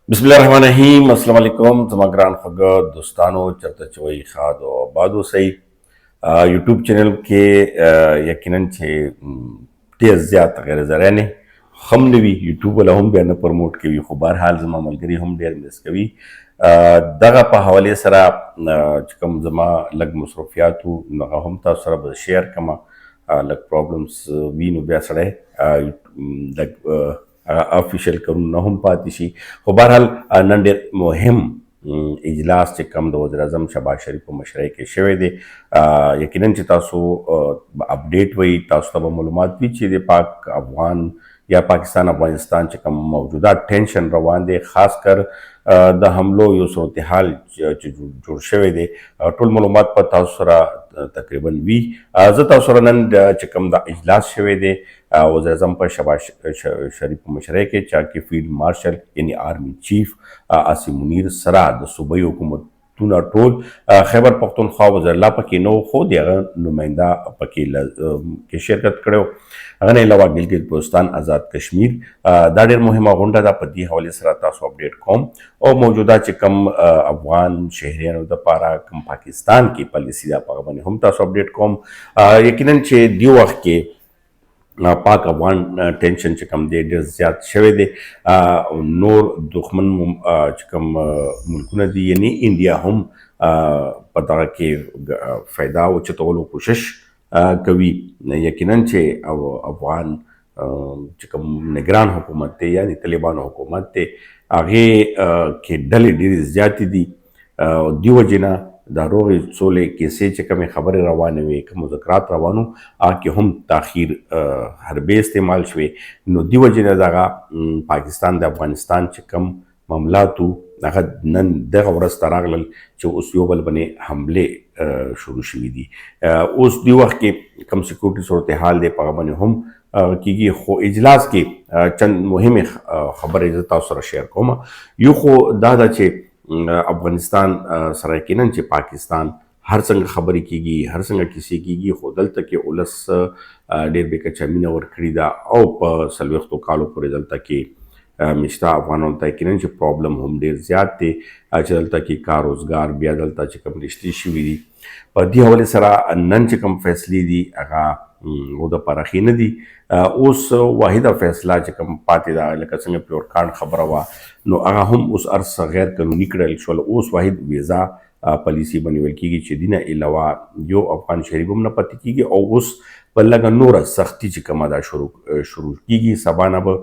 बिस्मिल्लाहिर्रहमानिर्रहीम अस्सलाम वालेकुम तमाम ग्रान खगत दोस्तानो चरता चवई खाद और बादो सही यूट्यूब चैनल के यकीनन छे तेज ज़्यादा गैर ज़राने हम ने भी यूट्यूब वाला हम भी प्रमोट के भी खुबार हाल जमा मलगरी हम डेर मिस कभी दगा पा हवाले सरा कम जमा लग मसरूफियात नगा हम ता सरा शेयर कमा लग प्रॉब्लम्स वी नु ब्या सड़े लग ऑफिशियल करूँ न हम पाती शी हो बहरहाल नंडे मुहिम इजलास चे कम दो वज़ीर आज़म शहबाज शरीफ को मशरे के शवे दे यकीनन चे तासो अपडेट वही तासो तब मालूमात भी चे दे पाक अफगान या पाकिस्तान अफगानिस्तान चे कम मौजूदा टेंशन रवान दे खासकर द हमलो यो सूरत हाल जुड़ शवे दे टोल मालूमात पर तासो सरा तकरीबन वी ज़ता सरा नंद चे कम दा इजलास शवे दे वज़ीर आज़म पर शहबाज शरीफ मशरे के चाकि फील्ड मार्शल यानी आर्मी चीफ आसिम मुनीर सरा द सूबाई हुकूमत तूना टोल खैबर पख्तूनख्वा वज़ीरल्ला पकी नो खो दिया नुमाइंदा पकी के शिरकत करो अगन अलावा गिलगित बल्तिस्तान आज़ाद कश्मीर दाडेर मुहिमा गुंडा दा पदी हवाले सरा तासो अपडेट कॉम और मौजूदा चिकम अफगान शहरियान द पारा कम पाकिस्तान की पॉलिसी दा पागबने हम तासो अपडेट कॉम यकीनन छे दियो वक्त के पाक अफगान टेंशन चकम दे डेर ज़्यादा शवे दे नोर दुश्मन चकम मुल्कुन दी यानी इंडिया हम पता के फ़ायदा वो चतोलो कोशिश कभी यकीनन छे अफगान चकम निगरान हुकूमत थे यानी तालिबान हुकूमत थे आगे के डले डेर ज़्यादा दी दियो जना दारोग सोले कैसे चकम खबर रवान वे मुज़ाकरात रवानू आके हम ताखीर हरबे इस्तेमाल शवे नो दी वजह दागा पाकिस्तान द अफगानिस्तान चकम मामलातू अगद नन दग वरस तरागल जो उस योबल बने हमले शुरू शुवी दी उस दी वक्त के कम सिक्योरिटी सूरत हाल दे पागबने हम की खो इजलास के चंद मुहिम खबर इज़्ज़त और शेयर कोमा यू खो दादा चे अफगानिस्तान सरा यकीनन चे पाकिस्तान हर संग खबरी कीगी हर संग किसी कीगी खुदल तक के उलस डेर बेका चमीना वर खरीदा औ प सलवख्तो कालो पर दल तक के मिश्ता अफगानों तक यकीनन चे प्रॉब्लम हम डेर ज़्यादा थे चल तक की कार रोजगार बिया दल तक कम रिश्ती शिवी दी पर दी हवाले सरा नन चे कम फैसली दी अगा वो द पारखी न दी उस वाहिदा फैसला चकम पाते दा लका संग प्योर कांड खबर हुआ नो अगा हम उस अर्स गैर कानूनी कड़ल शोल उस वाहिद वीज़ा पॉलिसी बनी की चिदिना अलावा जो अफगान शहरी बम न पति की और उस पल्लगा नोर सख्ती चकम अदा शुरू की सबाना ब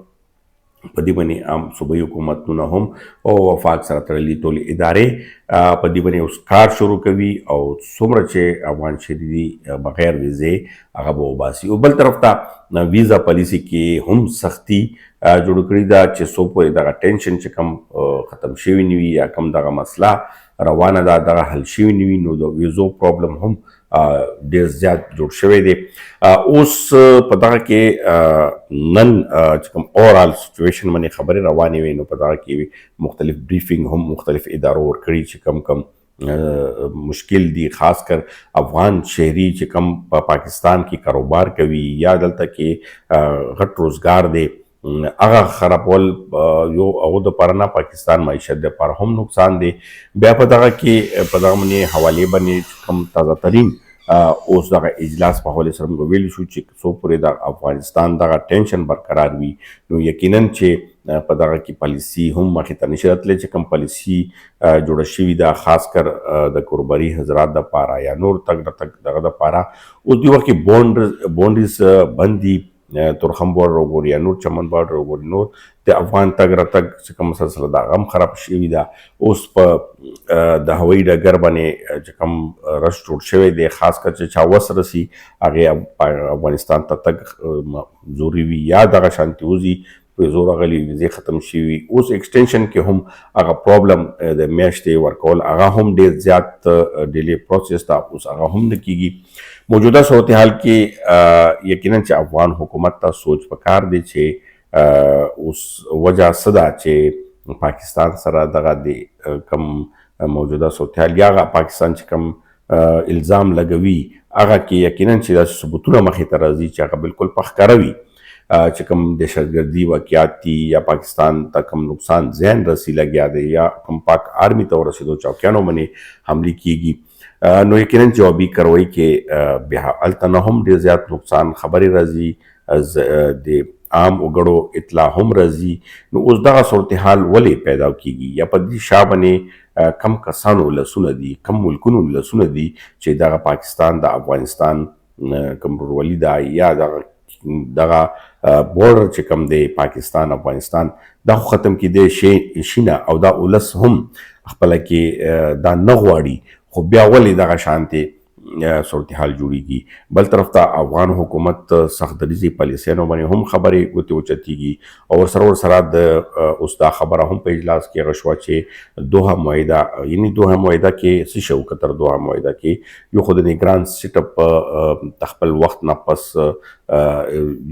पदी बने आम सूबाई हुकूमत न हम और वफाक सरा तरली तोल इदारे पदी बने उस कार शुरू कभी और सुमर चे अफगान शहरी बगैर वीज़े अगबो बासी उबल तरफ था वीज़ा पॉलिसी के हम सख्ती जुड़ करीदा चे सोपो दागा टेंशन चे कम ख़त्म शेवी नीवी या कम दागा मसला रवाना दागा हल शेवी नीवी नो दो वीज़ो प्रॉब्लम हम डेर ज़्यादा जुड़ शवे दे उस पता के नन चकम ओवरऑल सिचुएशन मने खबर रवानी वे नो पता कि मुख्तलिफ ब्रीफिंग हम मुख्तलिफ इदारों और कड़ी चकम कम मुश्किल दी खासकर अफगान शहरी चकम पाकिस्तान की कारोबार कभी या दल तक के घट रोज़गार दे अगा खराबल यो अवध पारना पाकिस्तान मीशत पर हम नुकसान दे ब्या पता कि पता मने हवाले बने कम ताज़ा तरीन उस दगा इजलास पाहले सरम को वेल शू चिक सो पूरे दा अफगानिस्तान दगा टेंशन बरकरार हुई नो यकीनन चे पता की पॉलिसी हम मखिता निशरत ले चकम पॉलिसी जोड़ शिविदा खासकर द कुरबरी हजरात द पारा या नूर तक दगा द पारा उस दिवा की बॉन्ड्रीज बंदी तुरखम बॉर्डर रोगोरी या नूर चमन बॉर्डर रोगोरी नूर ते अफगान तक रतक चकम मसलसल दा गम खराब शिविदा उस पर द हवाई डगर बने चकम रश टूट शवे दे खासकर चा वस रसी आगे अफगानिस्तान तक जोरी हुई या दगा शांति उजी जोर गली विजे ख़त्म शी उस एक्सटेंशन के हम अगर प्रॉब्लम द मैच दे वर्कॉल आगा हम डे ज़्यादा डिले प्रोसेस था उस आगा हम ने की मौजूदा सूरत हाल के यकीनन चे अफगान हुकूमत ता सोच पकार दे छे उस वजह सदा चे पाकिस्तान सरा दगा दे कम मौजूदा सूरत हाल या पाकिस्तान चे कम इल्ज़ाम लगवी आगा के यकीनन चे सबूतुना मखी तरजी चे बिल्कुल पख करवी چې کوم دهشتګردي واقعات دي یا پاکستان ته کوم نقصان ذهن رسی لګیا دی یا کوم پاک آرمی ته ورسېدو چوکیانو باندې حملې کیږي نو یقینا جوابي کاروي کې بیا هلته نه هم ډېر زیات نقصان خبرې راځي د عام وګړو اطلاع هم راځي. نو اوس دغه صورتحال ولې پیدا کیږي یا په دې شا باندې کم کسانو لسونه دي کم ملکونو لسونه دي چې دغه پاکستان د افغانستان کوم ورولي دا یا دغه بورډر چې کوم دی پاکستان افغانستان دا خو ختم کیدی شي نه او دا ولس هم خپله کې دا نه غواړي خو بیا ولې دغه شانتې صورتحال جوړیږي. بل طرف ته افغان حکومت سخت دریځي پالیسیانو باندې هم خبرې ګوتې اوچتېږي او ورسره د اوس دا خبره هم په اجلاس کې هغه شوه چې دوحه معاهده یعنې دوحه معاهده کې څه شی وکتل دوحه معاهده کې یو خو د نیګران سیټ اپ د خپل وخت نه پس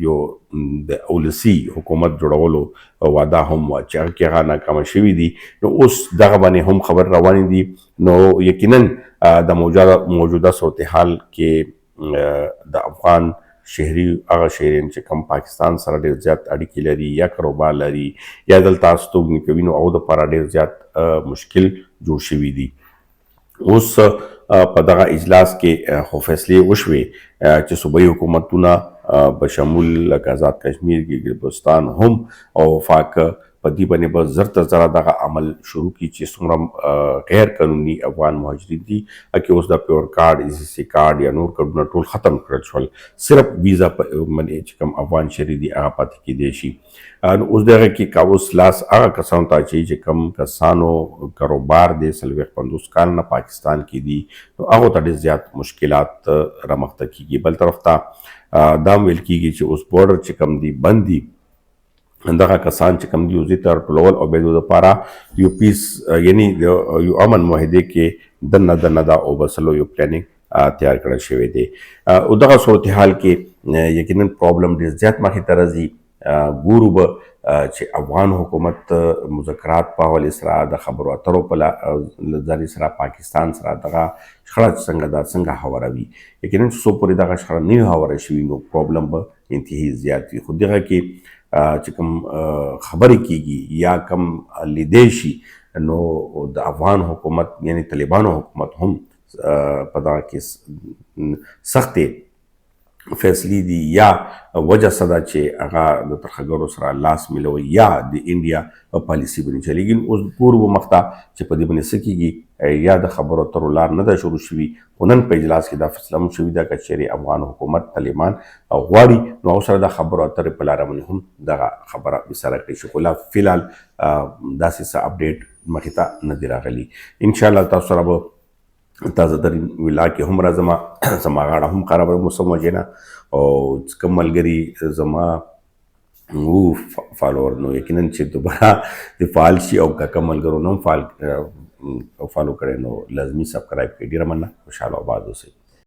یو د اولسي حکومت جوړولو وعده هم وه چې هغه کې هغه ناکامه شوي دي. نو اوس دغه باندې هم خبر روانې دي. نو یقینا د موجوده صورتحال کې د افغان شهري هغه شهریان چې کوم پاکستان سره ډېر زیات اړیکې لري یا کاروبار لري یا دلته استوګنې کوي نو هغو دپاره ډېر زیات مشکل جوړ شوي دي. اوس په دغه اجلاس کې خو فیصلې وشوې چې صوبایي حکومتونه بشمول لکه آزاد کشمیر کې بلوچستان هم او وفاق په دې باندې به زر تر زره دغه عمل شروع کړي چې څومره غیر قانوني افغان مهاجرین دي هکې اوس د پیور کارډ ECC کارډ یا نور کارډونه ټول ختم کړل شول صرف ویزا باندې چې کوم افغان شهري دي هغه پاتې کیدی شي. نو اوس دغه کې که اوس لاس هغه کسانو ته اچوي چې کوم کسانو کاروبار دی 40-50 کال نه پاکستان کې دي نو هغو ته ډېر زیات مشکلات رامخته کیږي. بل طرف ته دا هم ویل کیږي چې اوس بورډر چې کوم دي بند دي دغه کسان چې کوم دي اوس دې ته راټولول او بیا د دپاره یو پیس یعنې یو امن معاهدې کې دننه دا اوبسلو یو پلانینګ تیار کړل شوی دی. او دغه صورتحال کې یقینا پرابلم ډېر زیات مخې ته راځي. ګورو به چې افغان حکومت مذاکرات په حوالې سره د خبرو اترو په لارې سره پاکستان سره دغه شخړه څنګه دا څنګه هواروي. یقینا چې څو پورې دغه شخړه نه وي هواره شوي نو پرابلم به انتهایي زیات وي. خو دغه کې چې کوم خبرې کیږي یا کوم لیدی شي نو د افغان حکومت یعنی طالبانو حکومت هم په دغه کې سختې فیصلې دي یا وجه صدا چې هغه د ترخګرو سره لاس ملوي یا د انډیا په پالیسي باندې چلیږي. اوس ګورو مخته چې په دې باندې څه کیږي یا د خبرو اترو لار نه ده شروع شوي. خو نن په اجلاس کې دا فیصله هم شوې ده که چیرې افغان حکومت طالبان غواړي نو هغو سره د خبرو اترې په لاره باندې هم دغه خبره بسره کړي شي. خو لا فلحال داسې څه اپډیټ مخې ته نه دي راغلي. انشاءالله تاسو سره به تازه ترین ویلا کې هم راځم زما غاړه هم خرابه موسم وجې نه او کوم ملګري زما فالوور نو یقینا چې دوباره د فعال شي او که کوم ملګرو نه هم فالو کړی نو لازمي سبسکرایب کړئ. ډېره مننه. خوشحاله او آباد اوسئ.